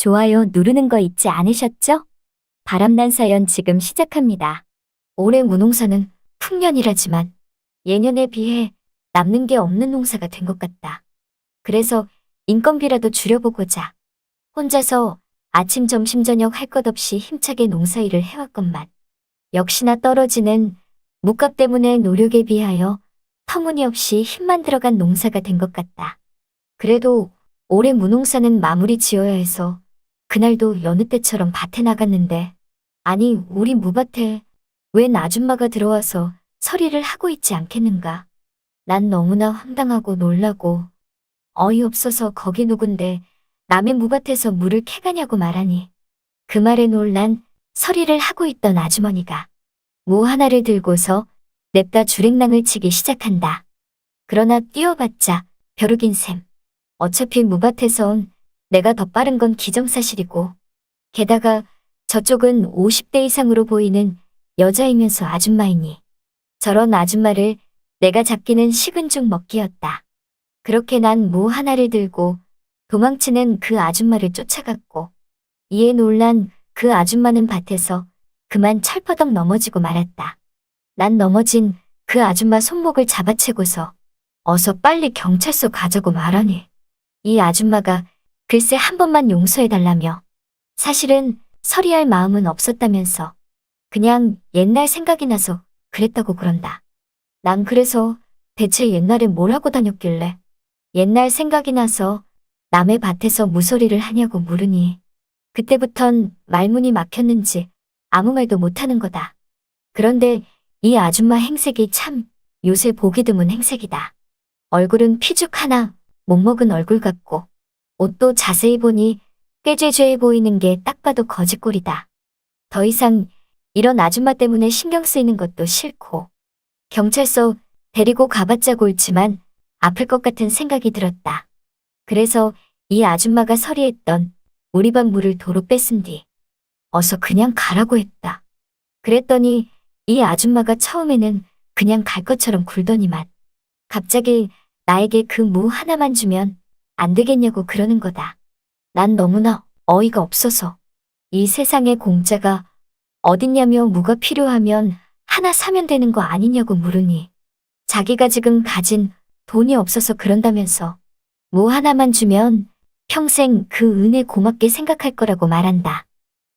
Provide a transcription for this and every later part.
좋아요 누르는 거 잊지 않으셨죠? 바람난 사연 지금 시작합니다. 올해 무농사는 풍년이라지만 예년에 비해 남는 게 없는 농사가 된 것 같다. 그래서 인건비라도 줄여보고자 혼자서 아침 점심 저녁 할 것 없이 힘차게 농사일을 해왔건만 역시나 떨어지는 묵값 때문에 노력에 비하여 터무니없이 힘만 들어간 농사가 된 것 같다. 그래도 올해 무농사는 마무리 지어야 해서 그날도 여느 때처럼 밭에 나갔는데 아니 우리 무밭에 웬 아줌마가 들어와서 서리를 하고 있지 않겠는가. 난 너무나 황당하고 놀라고 어이없어서 거기 누군데 남의 무밭에서 물을 캐가냐고 말하니 그 말에 놀란 서리를 하고 있던 아주머니가 무 하나를 들고서 냅다 주랭랑을 치기 시작한다. 그러나 뛰어봤자 벼룩인 셈. 어차피 무밭에선 내가 더 빠른 건 기정사실이고 게다가 저쪽은 50대 이상으로 보이는 여자이면서 아줌마이니 저런 아줌마를 내가 잡기는 식은 죽 먹기였다. 그렇게 난 무 하나를 들고 도망치는 그 아줌마를 쫓아갔고 이에 놀란 그 아줌마는 밭에서 그만 철퍼덕 넘어지고 말았다. 난 넘어진 그 아줌마 손목을 잡아채고서 어서 빨리 경찰서 가자고 말하니 이 아줌마가 글쎄 한 번만 용서해달라며 사실은 서리할 마음은 없었다면서 그냥 옛날 생각이 나서 그랬다고 그런다. 난 그래서 대체 옛날에 뭘 하고 다녔길래 옛날 생각이 나서 남의 밭에서 무소리를 하냐고 물으니 그때부턴 말문이 막혔는지 아무 말도 못하는 거다. 그런데 이 아줌마 행색이 참 요새 보기 드문 행색이다. 얼굴은 피죽 하나 못 먹은 얼굴 같고 옷도 자세히 보니 꾀죄죄해 보이는 게 딱 봐도 거짓골이다. 더 이상 이런 아줌마 때문에 신경 쓰이는 것도 싫고 경찰서 데리고 가봤자 골치만 아플 것 같은 생각이 들었다. 그래서 이 아줌마가 서리했던 우리 밥 물을 도로 뺏은 뒤 어서 그냥 가라고 했다. 그랬더니 이 아줌마가 처음에는 그냥 갈 것처럼 굴더니만 갑자기 나에게 그 무 하나만 주면 안 되겠냐고 그러는 거다. 난 너무나 어이가 없어서 이 세상에 공짜가 어딨냐며 무가 필요하면 하나 사면 되는 거 아니냐고 물으니 자기가 지금 가진 돈이 없어서 그런다면서 무 하나만 주면 평생 그 은혜 고맙게 생각할 거라고 말한다.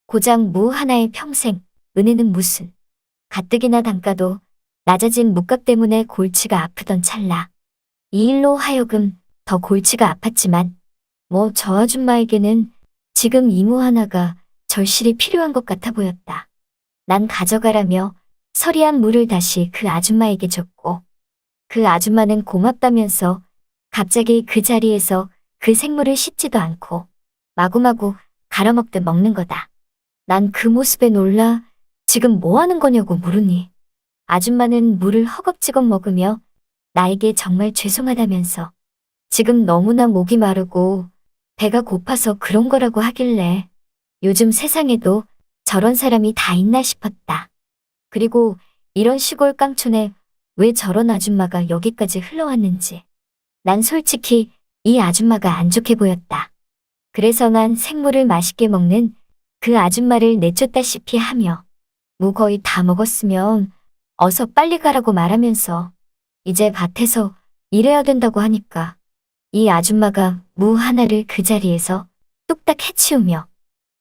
고작 무 하나에 평생 은혜는 무슨. 가뜩이나 단가도 낮아진 묵값 때문에 골치가 아프던 찰나. 이 일로 하여금 더 골치가 아팠지만 뭐 저 아줌마에게는 지금 이 무 하나가 절실히 필요한 것 같아 보였다. 난 가져가라며 서리한 물을 다시 그 아줌마에게 줬고 그 아줌마는 고맙다면서 갑자기 그 자리에서 그 생물을 씻지도 않고 마구마구 갈아먹듯 먹는 거다. 난 그 모습에 놀라 지금 뭐 하는 거냐고 물으니 아줌마는 물을 허겁지겁 먹으며 나에게 정말 죄송하다면서 지금 너무나 목이 마르고 배가 고파서 그런 거라고 하길래 요즘 세상에도 저런 사람이 다 있나 싶었다. 그리고 이런 시골 깡촌에 왜 저런 아줌마가 여기까지 흘러왔는지 난 솔직히 이 아줌마가 안 좋게 보였다. 그래서 난 생물을 맛있게 먹는 그 아줌마를 내쫓다시피 하며 무 거의 다 먹었으면 어서 빨리 가라고 말하면서 이제 밭에서 일해야 된다고 하니까 이 아줌마가 무 하나를 그 자리에서 뚝딱 해치우며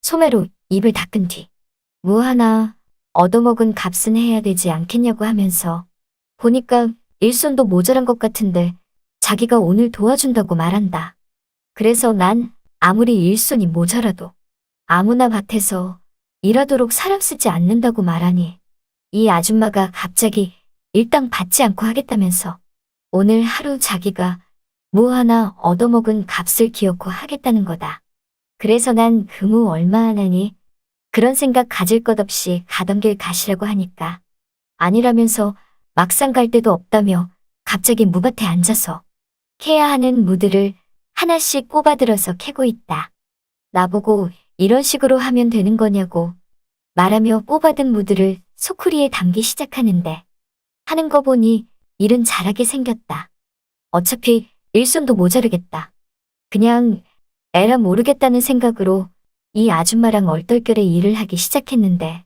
소매로 입을 닦은 뒤 무 하나 얻어먹은 값은 해야 되지 않겠냐고 하면서 보니까 일손도 모자란 것 같은데 자기가 오늘 도와준다고 말한다. 그래서 난 아무리 일손이 모자라도 아무나 밭에서 일하도록 사람 쓰지 않는다고 말하니 이 아줌마가 갑자기 일당 받지 않고 하겠다면서 오늘 하루 자기가 무 하나 얻어먹은 값을 기어코 하겠다는 거다. 그래서 난 그 무 얼마 하나니 그런 생각 가질 것 없이 가던 길 가시라고 하니까 아니라면서 막상 갈 데도 없다며 갑자기 무밭에 앉아서 캐야 하는 무들을 하나씩 꼽아들어서 캐고 있다. 나보고 이런 식으로 하면 되는 거냐고 말하며 뽑아든 무들을 소쿠리에 담기 시작하는데 하는 거 보니 일은 잘하게 생겼다. 어차피 일손도 모자르겠다. 그냥 에라 모르겠다는 생각으로 이 아줌마랑 얼떨결에 일을 하기 시작했는데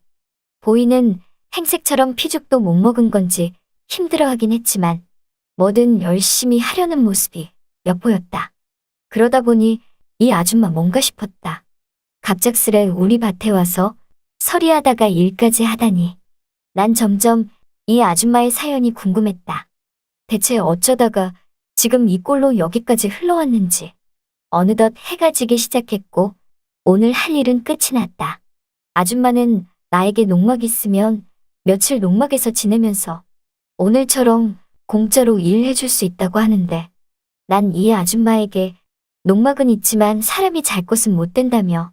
보이는 행색처럼 피죽도 못 먹은 건지 힘들어하긴 했지만 뭐든 열심히 하려는 모습이 엿보였다. 그러다 보니 이 아줌마 뭔가 싶었다. 갑작스레 우리 밭에 와서 서리하다가 일까지 하다니. 난 점점 이 아줌마의 사연이 궁금했다. 대체 어쩌다가 지금 이 꼴로 여기까지 흘러왔는지. 어느덧 해가 지기 시작했고 오늘 할 일은 끝이 났다. 아줌마는 나에게 농막 있으면 며칠 농막에서 지내면서 오늘처럼 공짜로 일해줄 수 있다고 하는데 난 이 아줌마에게 농막은 있지만 사람이 잘 곳은 못 된다며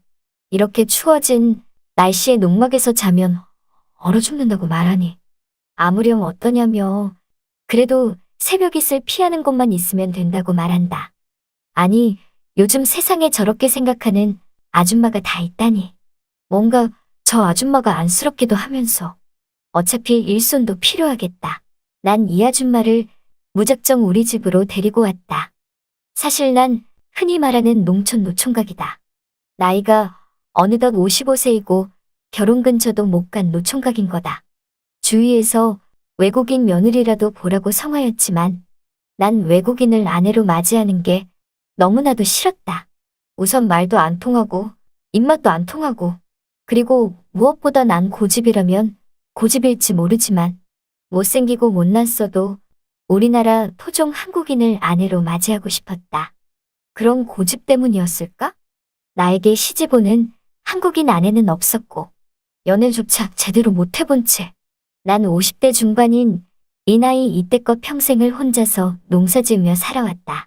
이렇게 추워진 날씨에 농막에서 자면 얼어 죽는다고 말하니 아무렴 어떠냐며 그래도 새벽잇을 피하는 곳만 있으면 된다고 말한다. 아니 요즘 세상에 저렇게 생각하는 아줌마가 다 있다니. 뭔가 저 아줌마가 안쓰럽기도 하면서 어차피 일손도 필요하겠다. 난 이 아줌마를 무작정 우리 집으로 데리고 왔다. 사실 난 흔히 말하는 농촌 노총각이다. 나이가 어느덧 55세이고 결혼 근처도 못 간 노총각인 거다. 주위에서 외국인 며느리라도 보라고 성하였지만 난 외국인을 아내로 맞이하는 게 너무나도 싫었다. 우선 말도 안 통하고 입맛도 안 통하고 그리고 무엇보다 난 고집이라면 고집일지 모르지만 못생기고 못났어도 우리나라 토종 한국인을 아내로 맞이하고 싶었다. 그런 고집 때문이었을까? 나에게 시집 오는 한국인 아내는 없었고 연애조차 제대로 못 해본 채 난 50대 중반인 이 나이 이때껏 평생을 혼자서 농사지으며 살아왔다.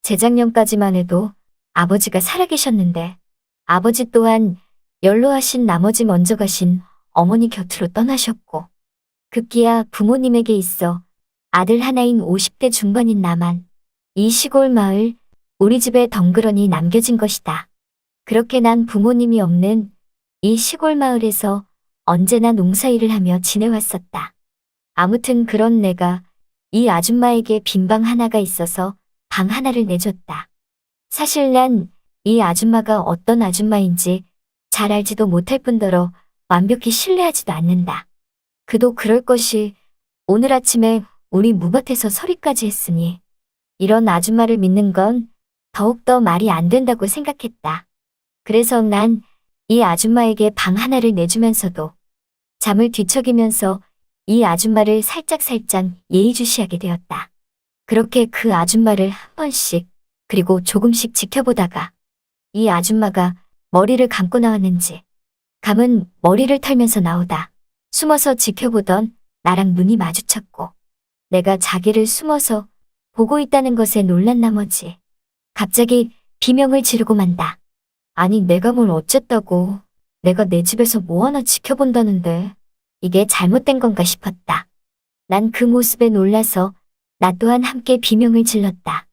재작년까지만 해도 아버지가 살아계셨는데 아버지 또한 연로하신 나머지 먼저 가신 어머니 곁으로 떠나셨고 급기야 부모님에게 있어 아들 하나인 50대 중반인 나만 이 시골 마을 우리 집에 덩그러니 남겨진 것이다. 그렇게 난 부모님이 없는 이 시골 마을에서 언제나 농사일을 하며 지내왔었다. 아무튼 그런 내가 이 아줌마에게 빈 방 하나가 있어서 방 하나를 내줬다. 사실 난 이 아줌마가 어떤 아줌마인지 잘 알지도 못할 뿐더러 완벽히 신뢰하지도 않는다. 그도 그럴 것이 오늘 아침에 우리 무밭에서 서리까지 했으니 이런 아줌마를 믿는 건 더욱더 말이 안 된다고 생각했다. 그래서 난 이 아줌마에게 방 하나를 내주면서도 잠을 뒤척이면서 이 아줌마를 살짝살짝 예의주시하게 되었다. 그렇게 그 아줌마를 한 번씩 그리고 조금씩 지켜보다가 이 아줌마가 머리를 감고 나왔는지 감은 머리를 털면서 나오다 숨어서 지켜보던 나랑 눈이 마주쳤고 내가 자기를 숨어서 보고 있다는 것에 놀란 나머지 갑자기 비명을 지르고 만다. 아니 내가 뭘 어쨌다고 내가 내 집에서 뭐 하나 지켜본다는데 이게 잘못된 건가 싶었다. 난 그 모습에 놀라서 나 또한 함께 비명을 질렀다.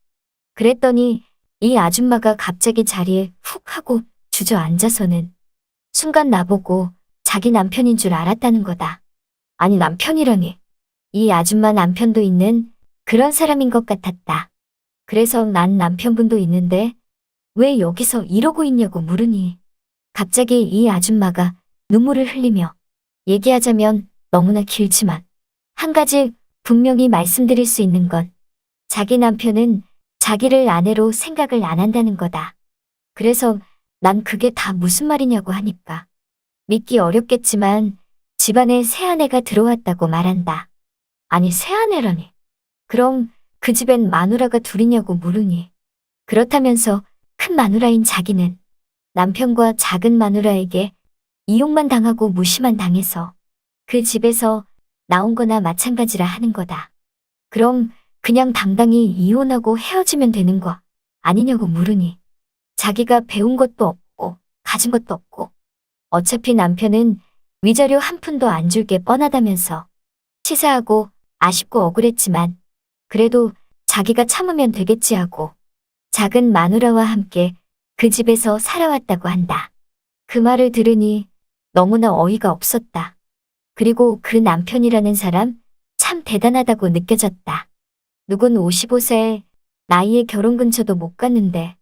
그랬더니 이 아줌마가 갑자기 자리에 훅 하고 주저앉아서는 순간 나보고 자기 남편인 줄 알았다는 거다. 아니 남편이라니. 이 아줌마 남편도 있는 그런 사람인 것 같았다. 그래서 난 남편분도 있는데 왜 여기서 이러고 있냐고 물으니 갑자기 이 아줌마가 눈물을 흘리며 얘기하자면 너무나 길지만 한 가지 분명히 말씀드릴 수 있는 건 자기 남편은 자기를 아내로 생각을 안 한다는 거다. 그래서 난 그게 다 무슨 말이냐고 하니까 믿기 어렵겠지만 집안에 새아내가 들어왔다고 말한다. 아니 새아내라니. 그럼 그 집엔 마누라가 둘이냐고 물으니 그렇다면서 큰 마누라인 자기는 남편과 작은 마누라에게 이용만 당하고 무시만 당해서 그 집에서 나온 거나 마찬가지라 하는 거다. 그럼 그냥 당당히 이혼하고 헤어지면 되는 거 아니냐고 물으니 자기가 배운 것도 없고 가진 것도 없고 어차피 남편은 위자료 한 푼도 안 줄 게 뻔하다면서 치사하고 아쉽고 억울했지만 그래도 자기가 참으면 되겠지 하고 작은 마누라와 함께 그 집에서 살아왔다고 한다. 그 말을 들으니 너무나 어이가 없었다. 그리고 그 남편이라는 사람 참 대단하다고 느껴졌다. 누군 55세에 나이에 결혼 근처도 못 갔는데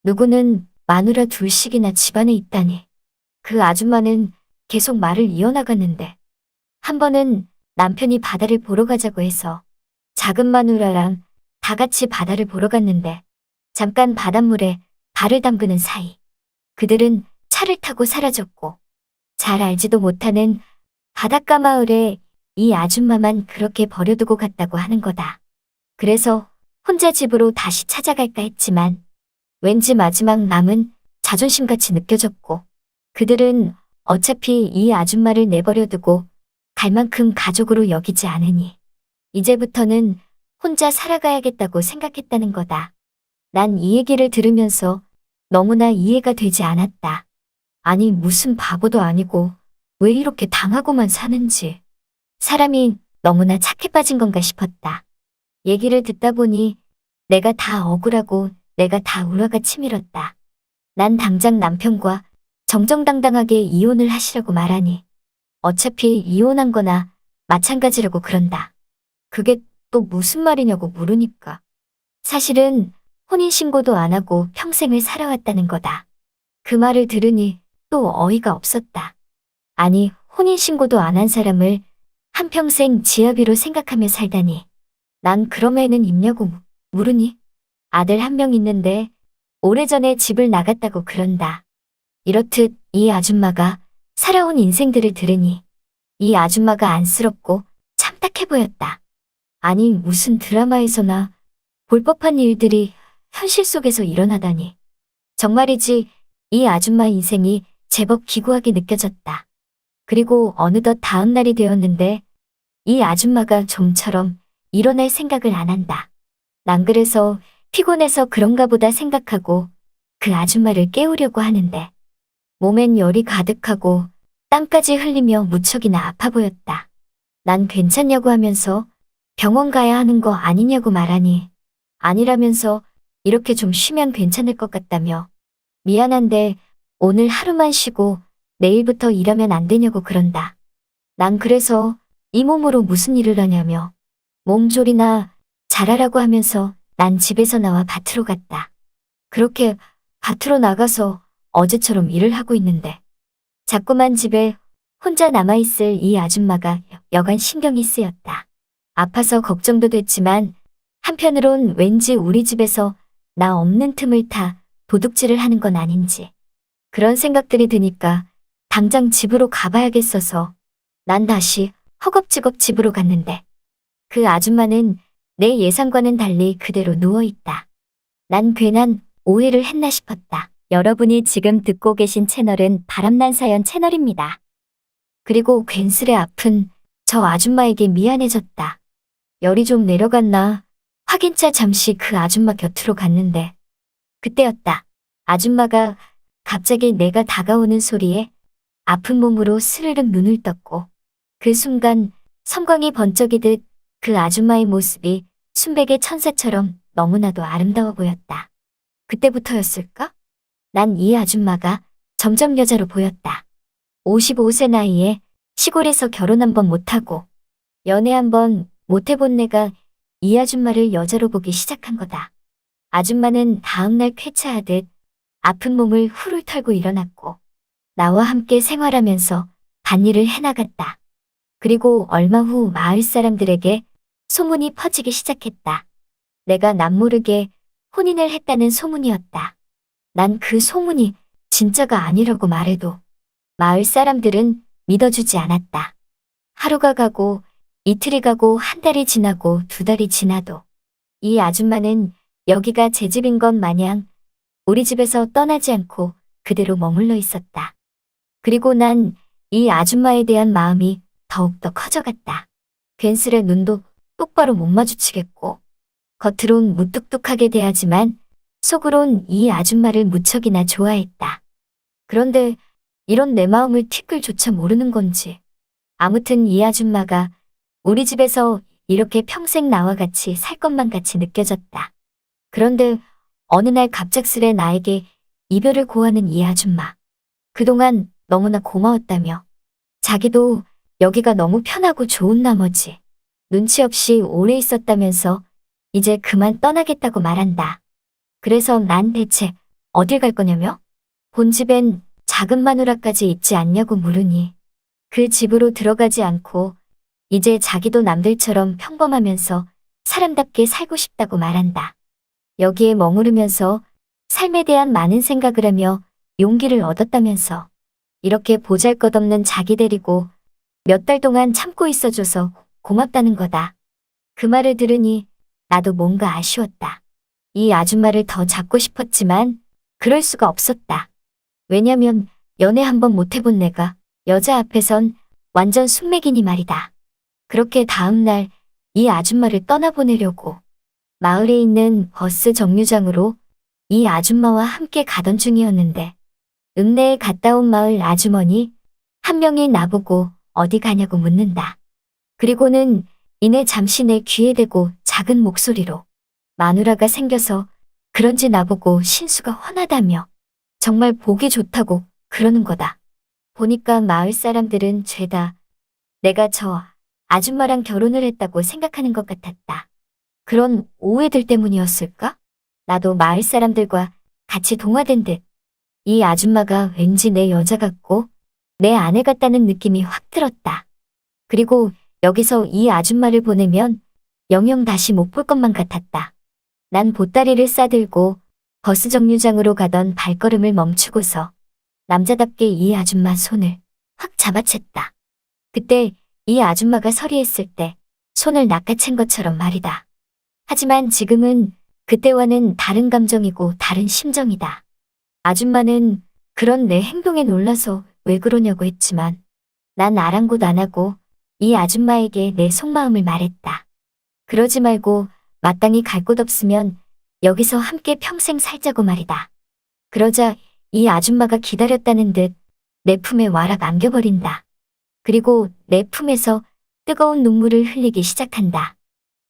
누구는 마누라 둘씩이나 집안에 있다니. 그 아줌마는 계속 말을 이어나갔는데 한 번은 남편이 바다를 보러 가자고 해서 작은 마누라랑 다 같이 바다를 보러 갔는데 잠깐 바닷물에 발을 담그는 사이 그들은 차를 타고 사라졌고 잘 알지도 못하는 바닷가 마을에 이 아줌마만 그렇게 버려두고 갔다고 하는 거다. 그래서 혼자 집으로 다시 찾아갈까 했지만 왠지 마지막 남은 자존심같이 느껴졌고 그들은 어차피 이 아줌마를 내버려두고 갈 만큼 가족으로 여기지 않으니 이제부터는 혼자 살아가야겠다고 생각했다는 거다. 난 이 얘기를 들으면서 너무나 이해가 되지 않았다. 아니 무슨 바보도 아니고 왜 이렇게 당하고만 사는지. 사람이 너무나 착해 빠진 건가 싶었다. 얘기를 듣다 보니 내가 다 억울하고 내가 다 우라가 치밀었다. 난 당장 남편과 정정당당하게 이혼을 하시라고 말하니 어차피 이혼한 거나 마찬가지라고 그런다. 그게 또 무슨 말이냐고 물으니까 사실은 혼인신고도 안 하고 평생을 살아왔다는 거다. 그 말을 들으니 또 어이가 없었다. 아니 혼인신고도 안 한 사람을 한평생 지아비로 생각하며 살다니. 난 그럼 애는 있냐고 물으니 아들 한 명 있는데 오래전에 집을 나갔다고 그런다. 이렇듯 이 아줌마가 살아온 인생들을 들으니 이 아줌마가 안쓰럽고 참 딱해 보였다. 아니 무슨 드라마에서나 볼 법한 일들이 현실 속에서 일어나다니. 정말이지 이 아줌마 인생이 제법 기구하게 느껴졌다. 그리고 어느덧 다음 날이 되었는데 이 아줌마가 좀처럼 일어날 생각을 안 한다. 난 그래서 피곤해서 그런가 보다 생각하고 그 아줌마를 깨우려고 하는데 몸엔 열이 가득하고 땀까지 흘리며 무척이나 아파 보였다. 난 괜찮냐고 하면서 병원 가야 하는 거 아니냐고 말하니 아니라면서 이렇게 좀 쉬면 괜찮을 것 같다며 미안한데 오늘 하루만 쉬고 내일부터 일하면 안 되냐고 그런다. 난 그래서 이 몸으로 무슨 일을 하냐며 몸조리나 잘하라고 하면서 난 집에서 나와 밭으로 갔다. 그렇게 밭으로 나가서 어제처럼 일을 하고 있는데 자꾸만 집에 혼자 남아있을 이 아줌마가 여간 신경이 쓰였다. 아파서 걱정도 됐지만 한편으론 왠지 우리 집에서 나 없는 틈을 타 도둑질을 하는 건 아닌지 그런 생각들이 드니까 당장 집으로 가봐야겠어서 난 다시 허겁지겁 집으로 갔는데 그 아줌마는 내 예상과는 달리 그대로 누워있다. 난 괜한 오해를 했나 싶었다. 여러분이 지금 듣고 계신 채널은 바람난 사연 채널입니다. 그리고 괜스레 아픈 저 아줌마에게 미안해졌다. 열이 좀 내려갔나 확인차 잠시 그 아줌마 곁으로 갔는데 그때였다. 아줌마가 갑자기 내가 다가오는 소리에 아픈 몸으로 스르륵 눈을 떴고 그 순간 섬광이 번쩍이듯 그 아줌마의 모습이 순백의 천사처럼 너무나도 아름다워 보였다. 그때부터였을까? 난 이 아줌마가 점점 여자로 보였다. 55세 나이에 시골에서 결혼 한 번 못하고 연애 한 번 못해본 내가 이 아줌마를 여자로 보기 시작한 거다. 아줌마는 다음날 쾌차하듯 아픈 몸을 훌훌 털고 일어났고 나와 함께 생활하면서 밭일을 해나갔다. 그리고 얼마 후 마을 사람들에게 소문이 퍼지기 시작했다. 내가 남모르게 혼인을 했다는 소문이었다. 난 그 소문이 진짜가 아니라고 말해도 마을 사람들은 믿어주지 않았다. 하루가 가고 이틀이 가고 한 달이 지나고 두 달이 지나도 이 아줌마는 여기가 제 집인 것 마냥 우리 집에서 떠나지 않고 그대로 머물러 있었다. 그리고 난 이 아줌마에 대한 마음이 더욱더 커져갔다. 괜스레 눈도 똑바로 못 마주치겠고 겉으론 무뚝뚝하게 대하지만 속으론 이 아줌마를 무척이나 좋아했다. 그런데 이런 내 마음을 티끌조차 모르는 건지 아무튼 이 아줌마가 우리 집에서 이렇게 평생 나와 같이 살 것만 같이 느껴졌다. 그런데 어느 날 갑작스레 나에게 이별을 고하는 이 아줌마. 그동안 너무나 고마웠다며 자기도 여기가 너무 편하고 좋은 나머지 눈치 없이 오래 있었다면서 이제 그만 떠나겠다고 말한다. 그래서 난 대체 어딜 갈 거냐며? 본집엔 작은 마누라까지 있지 않냐고 물으니 그 집으로 들어가지 않고 이제 자기도 남들처럼 평범하면서 사람답게 살고 싶다고 말한다. 여기에 머무르면서 삶에 대한 많은 생각을 하며 용기를 얻었다면서 이렇게 보잘것없는 자기 데리고 몇 달 동안 참고 있어줘서 고맙다는 거다. 그 말을 들으니 나도 뭔가 아쉬웠다. 이 아줌마를 더 잡고 싶었지만 그럴 수가 없었다. 왜냐면 연애 한번 못 해본 내가 여자 앞에선 완전 숙맥이니 말이다. 그렇게 다음날 이 아줌마를 떠나보내려고 마을에 있는 버스 정류장으로 이 아줌마와 함께 가던 중이었는데 읍내에 갔다 온 마을 아주머니 한 명이 나보고 어디 가냐고 묻는다. 그리고는 이내 잠시 내 귀에 대고 작은 목소리로 마누라가 생겨서 그런지 나보고 신수가 훤하다며 정말 보기 좋다고 그러는 거다. 보니까 마을 사람들은 죄다 내가 저 아줌마랑 결혼을 했다고 생각하는 것 같았다. 그런 오해들 때문이었을까? 나도 마을 사람들과 같이 동화된 듯 이 아줌마가 왠지 내 여자 같고 내 아내 같다는 느낌이 확 들었다. 그리고 여기서 이 아줌마를 보내면 영영 다시 못 볼 것만 같았다. 난 보따리를 싸들고 버스 정류장으로 가던 발걸음을 멈추고서 남자답게 이 아줌마 손을 확 잡아챘다. 그때 이 아줌마가 서리했을 때 손을 낚아챈 것처럼 말이다. 하지만 지금은 그때와는 다른 감정이고 다른 심정이다. 아줌마는 그런 내 행동에 놀라서 왜 그러냐고 했지만 난 아랑곳 안 하고 이 아줌마에게 내 속마음을 말했다. 그러지 말고 마땅히 갈 곳 없으면 여기서 함께 평생 살자고 말이다. 그러자 이 아줌마가 기다렸다는 듯 내 품에 와락 안겨버린다. 그리고 내 품에서 뜨거운 눈물을 흘리기 시작한다.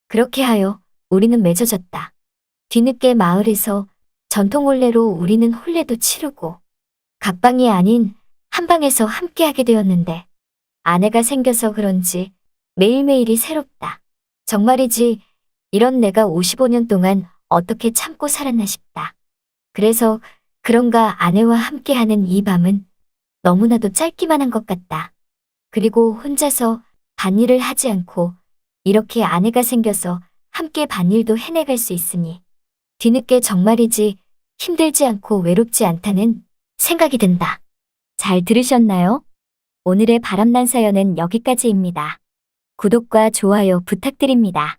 그렇게 하여 우리는 맺어졌다. 뒤늦게 마을에서 전통 혼례로 우리는 혼례도 치르고 각방이 아닌 한방에서 함께하게 되었는데 아내가 생겨서 그런지 매일매일이 새롭다. 정말이지 이런 내가 55년 동안 어떻게 참고 살았나 싶다. 그래서 그런가 아내와 함께하는 이 밤은 너무나도 짧기만 한 것 같다. 그리고 혼자서 밭일을 하지 않고 이렇게 아내가 생겨서 함께 밭일도 해내갈 수 있으니 뒤늦게 정말이지 힘들지 않고 외롭지 않다는 생각이 든다. 잘 들으셨나요? 오늘의 바람난 사연은 여기까지입니다. 구독과 좋아요 부탁드립니다.